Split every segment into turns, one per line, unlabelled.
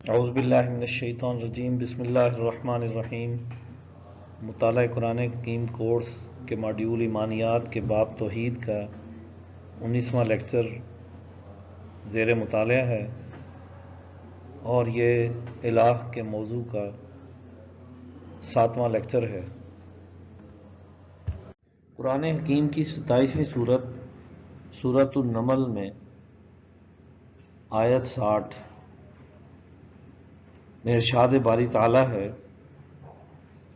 اعوذ باللہ من الشیطان الرجیم، بسم اللہ الرحمن الرحیم۔ مطالعہ قرآن حکیم کورس کے ماڈیول ایمانیات کے باب توحید کا 19واں لیکچر زیر مطالعہ ہے، اور یہ الہ کے موضوع کا 7واں لیکچر ہے۔ قرآن حکیم کی 27ویں سورت سورۃ النمل میں آیت 60 میں ارشاد باری تعالیٰ ہے: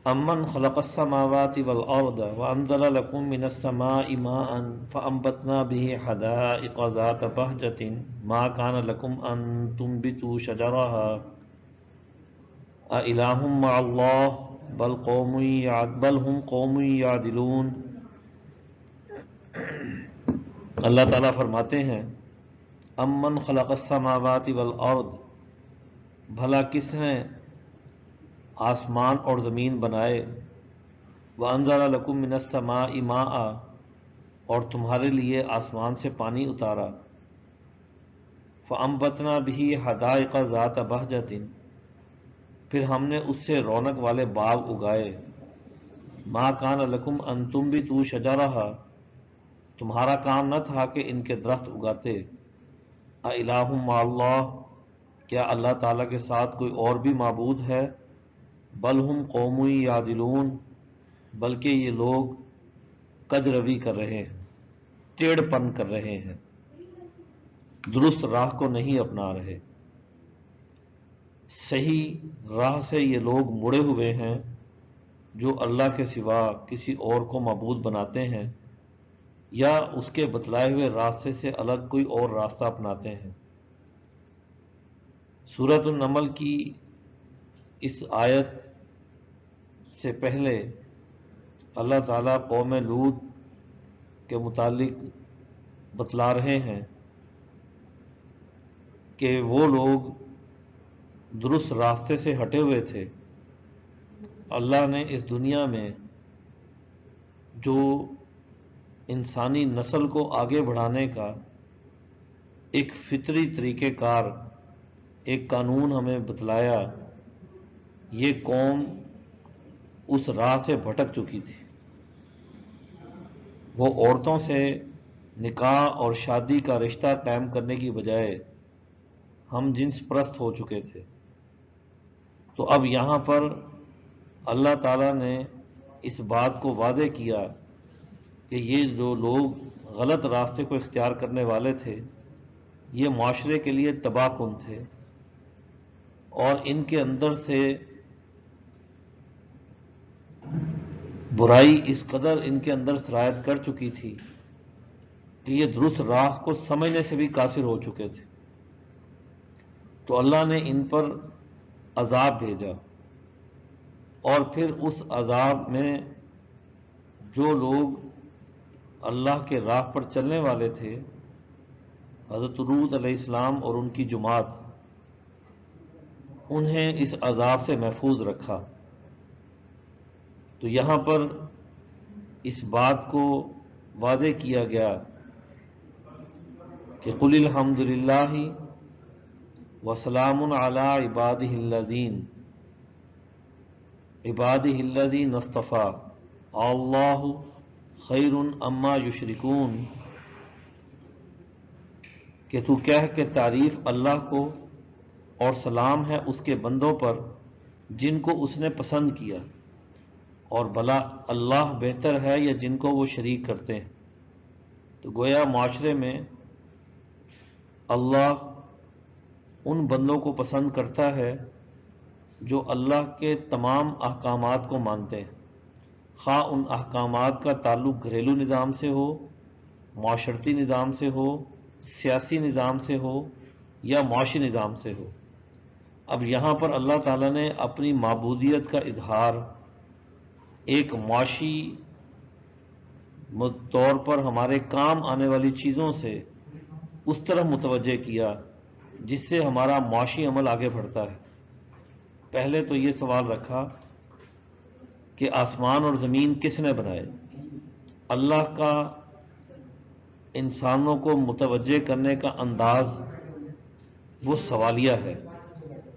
امن خلق السماوات والارض وانزل لكم من السماء ماء فانبتنا به حدائق ذات بهجة ما كان لكم ان تنبتوا شجرها أإله مع الله بل هم قوم يعدلون۔ اللہ تعالیٰ فرماتے ہیں: امن خلق السماوات والارض، بھلا کس نے آسمان اور زمین بنائے، وَأَنزَلَ لَكُم مِّنَ السَّمَاءِ مَاءً، اور تمہارے لیے آسمان سے پانی اتارا، فَأَنبَتْنَا بِهِ حَدَائِقَ ذَاتَ بَهْجَةٍ، پھر ہم نے اس سے رونق والے باغ اگائے، مَا كَانَ لَكُمْ أَن تُنبِتُوا شَجَرَهَا، تمہارا کام نہ تھا کہ ان کے درخت اگاتے، أَإِلَٰهٌ مَّعَ اللَّهِ، کیا اللہ تعالیٰ کے ساتھ کوئی اور بھی معبود ہے، بل ہم قوم یعدلون، بلکہ یہ لوگ کج روی کر رہے ہیں، ٹیڑھ پن کر رہے ہیں، درست راہ کو نہیں اپنا رہے، صحیح راہ سے یہ لوگ مڑے ہوئے ہیں جو اللہ کے سوا کسی اور کو معبود بناتے ہیں یا اس کے بتلائے ہوئے راستے سے الگ کوئی اور راستہ اپناتے ہیں۔ سورۃ النمل کی اس آیت سے پہلے اللہ تعالیٰ قوم لوط کے متعلق بتلا رہے ہیں کہ وہ لوگ درست راستے سے ہٹے ہوئے تھے۔ اللہ نے اس دنیا میں جو انسانی نسل کو آگے بڑھانے کا ایک فطری طریقہ کار، ایک قانون ہمیں بتلایا، یہ قوم اس راہ سے بھٹک چکی تھی۔ وہ عورتوں سے نکاح اور شادی کا رشتہ قائم کرنے کی بجائے ہم جنس پرست ہو چکے تھے۔ تو اب یہاں پر اللہ تعالیٰ نے اس بات کو واضح کیا کہ یہ جو لوگ غلط راستے کو اختیار کرنے والے تھے، یہ معاشرے کے لیے تباہ کن تھے، اور ان کے اندر سے برائی اس قدر ان کے اندر سرایت کر چکی تھی کہ یہ درست راہ کو سمجھنے سے بھی قاصر ہو چکے تھے۔ تو اللہ نے ان پر عذاب بھیجا، اور پھر اس عذاب میں جو لوگ اللہ کے راہ پر چلنے والے تھے، حضرت لوط علیہ السلام اور ان کی جماعت، انہیں اس عذاب سے محفوظ رکھا۔ تو یہاں پر اس بات کو واضح کیا گیا کہ قل الحمد للہ وسلام علی عبادہ الذین اصطفیٰ اللہ خیر اما یشرکون، کہ تو کہہ کہ تعریف اللہ کو اور سلام ہے اس کے بندوں پر جن کو اس نے پسند کیا، اور بھلا اللہ بہتر ہے یا جن کو وہ شریک کرتے ہیں۔ تو گویا معاشرے میں اللہ ان بندوں کو پسند کرتا ہے جو اللہ کے تمام احکامات کو مانتے ہیں، خواہ ان احکامات کا تعلق گھریلو نظام سے ہو، معاشرتی نظام سے ہو، سیاسی نظام سے ہو، یا معاشی نظام سے ہو۔ اب یہاں پر اللہ تعالیٰ نے اپنی معبودیت کا اظہار ایک معاشی طور پر ہمارے کام آنے والی چیزوں سے اس طرح متوجہ کیا جس سے ہمارا معاشی عمل آگے بڑھتا ہے۔ پہلے تو یہ سوال رکھا کہ آسمان اور زمین کس نے بنائے؟ اللہ کا انسانوں کو متوجہ کرنے کا انداز وہ سوالیہ ہے،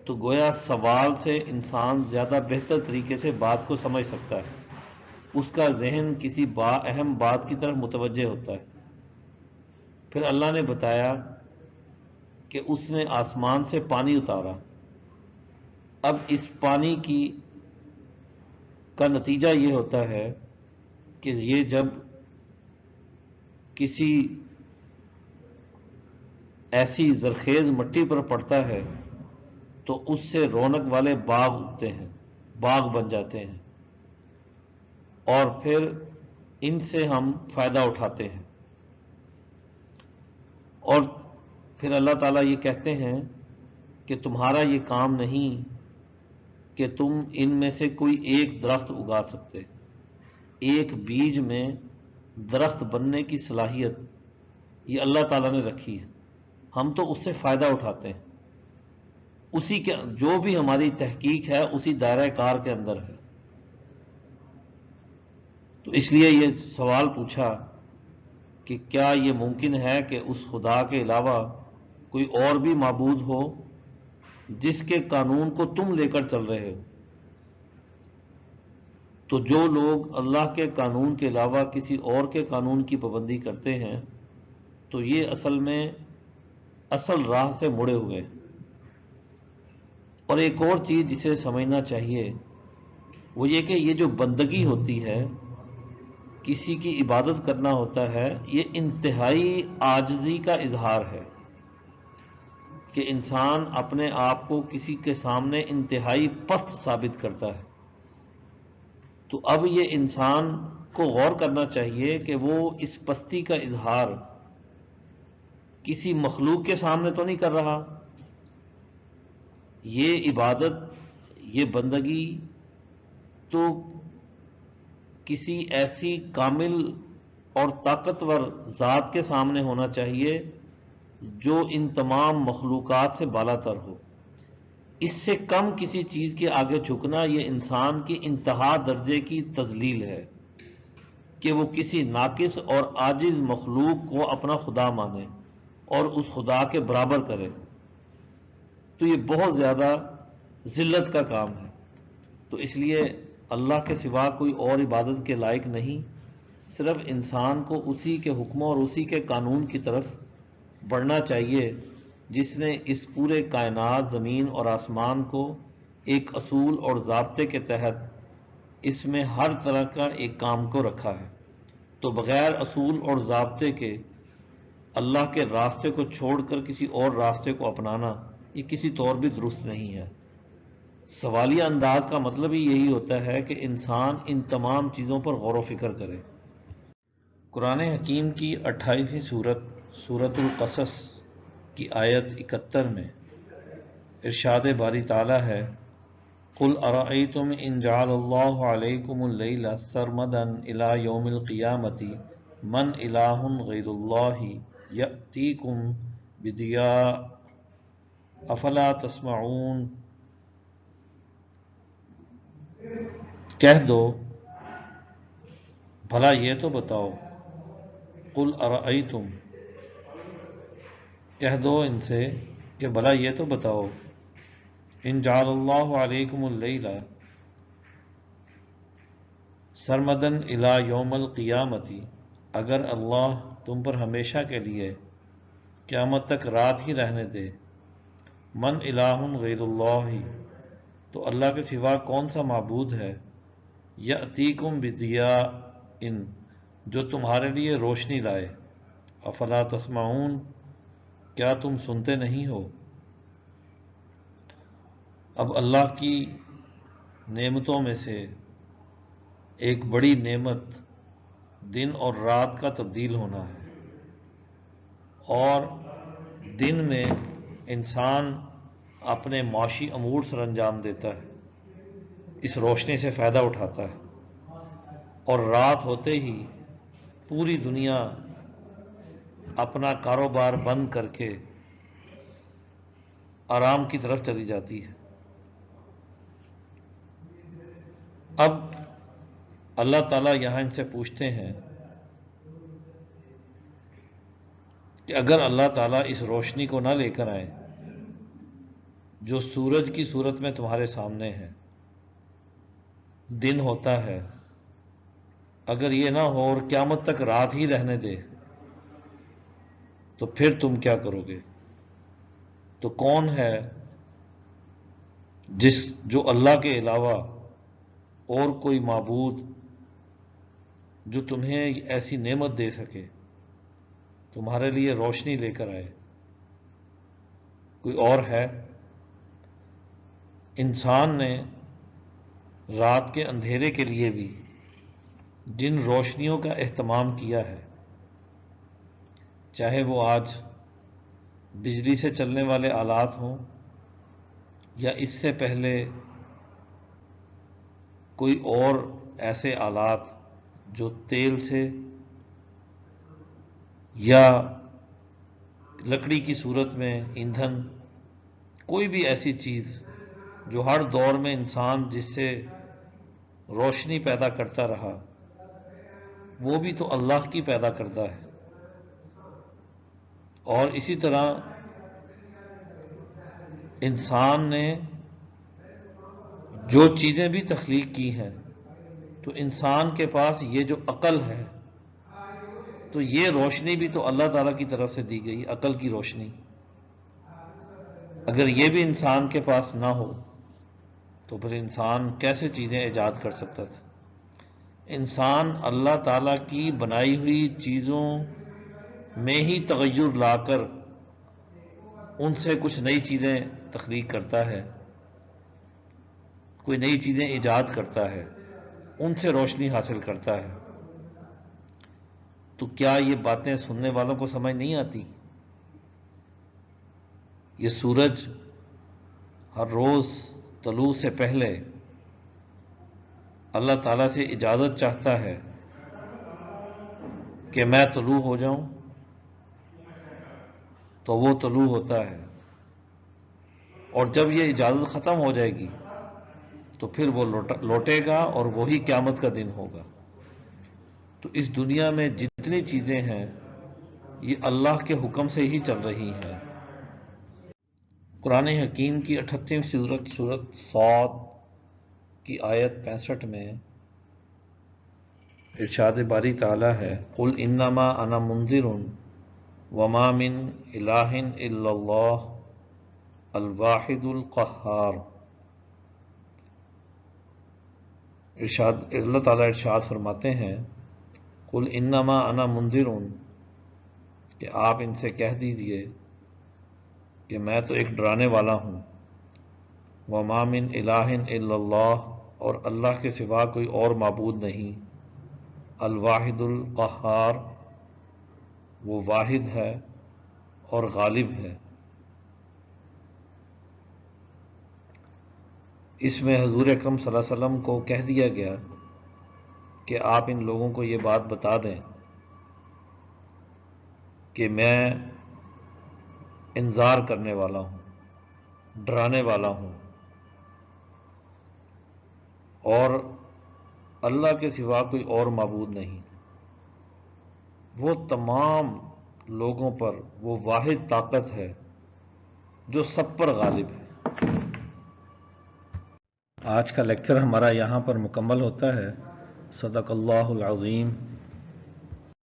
تو گویا سوال سے انسان زیادہ بہتر طریقے سے بات کو سمجھ سکتا ہے، اس کا ذہن کسی اہم بات کی طرف متوجہ ہوتا ہے۔ پھر اللہ نے بتایا کہ اس نے آسمان سے پانی اتارا۔ اب اس پانی کا نتیجہ یہ ہوتا ہے کہ یہ جب کسی ایسی زرخیز مٹی پر پڑتا ہے تو اس سے رونق والے باغ اگتے ہیں، باغ بن جاتے ہیں، اور پھر ان سے ہم فائدہ اٹھاتے ہیں۔ اور پھر اللہ تعالیٰ یہ کہتے ہیں کہ تمہارا یہ کام نہیں کہ تم ان میں سے کوئی ایک درخت اگا سکتے۔ ایک بیج میں درخت بننے کی صلاحیت یہ اللہ تعالیٰ نے رکھی ہے، ہم تو اس سے فائدہ اٹھاتے ہیں، اسی کے جو بھی ہماری تحقیق ہے اسی دائرہ کار کے اندر ہے۔ تو اس لیے یہ سوال پوچھا کہ کیا یہ ممکن ہے کہ اس خدا کے علاوہ کوئی اور بھی معبود ہو جس کے قانون کو تم لے کر چل رہے ہو؟ تو جو لوگ اللہ کے قانون کے علاوہ کسی اور کے قانون کی پابندی کرتے ہیں تو یہ اصل میں اصل راہ سے مڑے ہوئے۔ اور ایک اور چیز جسے سمجھنا چاہیے وہ یہ کہ یہ جو بندگی ہوتی ہے، کسی کی عبادت کرنا ہوتا ہے، یہ انتہائی عاجزی کا اظہار ہے کہ انسان اپنے آپ کو کسی کے سامنے انتہائی پست ثابت کرتا ہے۔ تو اب یہ انسان کو غور کرنا چاہیے کہ وہ اس پستی کا اظہار کسی مخلوق کے سامنے تو نہیں کر رہا۔ یہ عبادت، یہ بندگی تو کسی ایسی کامل اور طاقتور ذات کے سامنے ہونا چاہیے جو ان تمام مخلوقات سے بالا تر ہو۔ اس سے کم کسی چیز کے آگے جھکنا یہ انسان کی انتہا درجے کی تذلیل ہے کہ وہ کسی ناقص اور عاجز مخلوق کو اپنا خدا مانے اور اس خدا کے برابر کرے، تو یہ بہت زیادہ ذلت کا کام ہے۔ تو اس لیے اللہ کے سوا کوئی اور عبادت کے لائق نہیں، صرف انسان کو اسی کے حکموں اور اسی کے قانون کی طرف بڑھنا چاہیے جس نے اس پورے کائنات، زمین اور آسمان کو ایک اصول اور ضابطے کے تحت اس میں ہر طرح کا ایک کام کو رکھا ہے۔ تو بغیر اصول اور ضابطے کے اللہ کے راستے کو چھوڑ کر کسی اور راستے کو اپنانا یہ کسی طور بھی درست نہیں ہے۔ سوالیہ انداز کا مطلب ہی یہی ہوتا ہے کہ انسان ان تمام چیزوں پر غور و فکر کرے۔ قرآن حکیم کی 28ویں سورۃ القصص کی آیت 71 میں ارشاد باری تعالیٰ ہے، قُلْ أَرَأَيْتُمْ إِنْ جَعَلَ اللَّهُ عَلَيْكُمُ اللَّيْلَ سَرْمَدًا إِلَى يَوْمِ الْقِيَامَةِ مَنْ إِلَٰهٌ غَيْرُ اللَّهِ يَأْتِيكُمْ بِضِيَاءٍ أَفَلَا تَسْمَعُونَ۔ کہہ دو بھلا یہ تو بتاؤ، قُلْ أَرَأَيْتُمْ، کہہ دو ان سے کہ بھلا یہ تو بتاؤ، ان جعل اللہ علیکم اللیل سرمدن الی یوم القیامت، اگر اللہ تم پر ہمیشہ کے لیے قیامت تک رات ہی رہنے دے، من الہ غیر اللہ، تو اللہ کے سوا کون سا معبود ہے، یأتیکم بدیاء، جو تمہارے لیے روشنی لائے، افلا تسمعون، کیا تم سنتے نہیں ہو؟ اب اللہ کی نعمتوں میں سے ایک بڑی نعمت دن اور رات کا تبدیل ہونا ہے، اور دن میں انسان اپنے معاشی امور سر انجام دیتا ہے، اس روشنی سے فائدہ اٹھاتا ہے، اور رات ہوتے ہی پوری دنیا اپنا کاروبار بند کر کے آرام کی طرف چلی جاتی ہے۔ اب اللہ تعالیٰ یہاں ان سے پوچھتے ہیں کہ اگر اللہ تعالیٰ اس روشنی کو نہ لے کر آئے جو سورج کی صورت میں تمہارے سامنے ہے، دن ہوتا ہے، اگر یہ نہ ہو اور قیامت تک رات ہی رہنے دے تو پھر تم کیا کرو گے؟ تو کون ہے جو اللہ کے علاوہ اور کوئی معبود جو تمہیں ایسی نعمت دے سکے، تمہارے لیے روشنی لے کر آئے؟ کوئی اور ہے؟ انسان نے رات کے اندھیرے کے لیے بھی جن روشنیوں کا اہتمام کیا ہے، چاہے وہ آج بجلی سے چلنے والے آلات ہوں یا اس سے پہلے کوئی اور ایسے آلات جو تیل سے یا لکڑی کی صورت میں ایندھن، کوئی بھی ایسی چیز جو ہر دور میں انسان جس سے روشنی پیدا کرتا رہا، وہ بھی تو اللہ کی پیدا کرتا ہے۔ اور اسی طرح انسان نے جو چیزیں بھی تخلیق کی ہیں، تو انسان کے پاس یہ جو عقل ہے، تو یہ روشنی بھی تو اللہ تعالیٰ کی طرف سے دی گئی عقل کی روشنی۔ اگر یہ بھی انسان کے پاس نہ ہو تو پھر انسان کیسے چیزیں ایجاد کر سکتا تھا؟ انسان اللہ تعالیٰ کی بنائی ہوئی چیزوں میں ہی تغیر لا کر ان سے کچھ نئی چیزیں تخلیق کرتا ہے، کوئی نئی چیزیں ایجاد کرتا ہے، ان سے روشنی حاصل کرتا ہے۔ تو کیا یہ باتیں سننے والوں کو سمجھ نہیں آتی؟ یہ سورج ہر روز طلوع سے پہلے اللہ تعالیٰ سے اجازت چاہتا ہے کہ میں طلوع ہو جاؤں، تو وہ طلوع ہوتا ہے، اور جب یہ اجازت ختم ہو جائے گی تو پھر وہ لوٹے گا، اور وہی قیامت کا دن ہوگا۔ تو اس دنیا میں جتنی چیزیں ہیں یہ اللہ کے حکم سے ہی چل رہی ہیں۔ قرآن حکیم کی 38ویں سورت صاد کی آیت 65 میں ارشاد باری تعالیٰ ہے، قُلْ إِنَّمَا أَنَا مُنذِرٌ وَمَا مِنْ إِلَٰهٍ إِلَّا اللَّهُ الْوَاحِدُ الْقَهَّارُ۔ اللہ تعالیٰ ارشاد فرماتے ہیں، قُلْ إِنَّمَا أَنَا مُنذِرٌ، کہ آپ ان سے کہہ دیجئے کہ میں تو ایک ڈرانے والا ہوں، وَمَا مِنْ إِلَٰهٍ إِلَّا اللَّهُ، اور اللہ کے سوا کوئی اور معبود نہیں، الواحد القہار، وہ واحد ہے اور غالب ہے۔ اس میں حضور اکرم صلی اللہ علیہ وسلم کو کہہ دیا گیا کہ آپ ان لوگوں کو یہ بات بتا دیں کہ میں انذار کرنے والا ہوں، ڈرانے والا ہوں، اور اللہ کے سوا کوئی اور معبود نہیں، وہ تمام لوگوں پر وہ واحد طاقت ہے جو سب پر غالب ہے۔ آج کا لیکچر ہمارا یہاں پر مکمل ہوتا ہے۔ صدق اللہ العظیم۔